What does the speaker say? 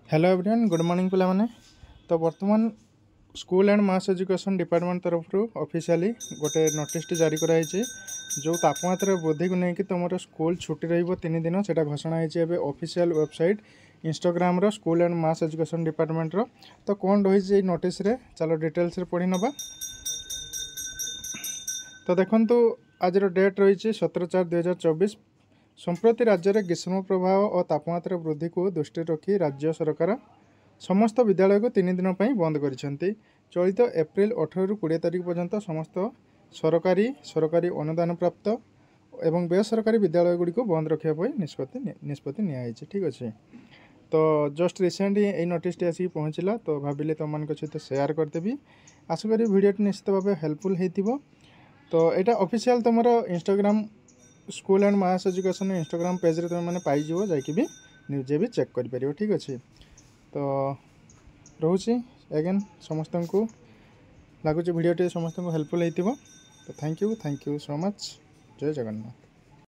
Hello everyone, good morning पिला माने। तो बर्तमान school and mass education department तरफ ऑफिशियली गोटे नोटिस जारी कराई जो तापमात्रा वृद्धि को लेकिन तुम स्कूल छुट्टी रन दिन से घोषणा होती ऑफिशियल वेबसाइट इंस्टाग्राम रो school and mass education department रो। तो कौन रही नोटिस रे चलो डिटेल्स पढ़ी नवा। तो देखो आज डेट रही 17/4/2024। संप्रति राज्य में ग्रीष्म प्रभाव और तापमात्रा वृद्धि को दृष्टि रखी राज्य सरकार समस्त विद्यालय को 3 दिन पर बंद कर चलित एप्रिल 18 ରୁ 20 तारीख पर्यंत समस्त सरकारी अनुदान प्राप्त एवं बेसरकारी विद्यालय गुड़ी को बंद रखापी निष्पत्ति निजी। ठीक अच्छे। तो जस्ट रिसेंट ये नोटिस आसिक पहुँचला, तो भाविले तुम मान सहित सेयार करदेवी। आशा करी वीडियो निश्चित भाव हेल्पफुल हो। तो यहाँ ऑफिशियल तुम Instagram school and mass education Instagram page रे तुम मैंने पाइज जाकि भी निजे भी चेक कर। ठीक अच्छे। तो रोचे एगेन समस्त को लगुच भिडियो समस्त को हेल्पफुल हो। तो थैंक यू सो मच। जय जगन्नाथ।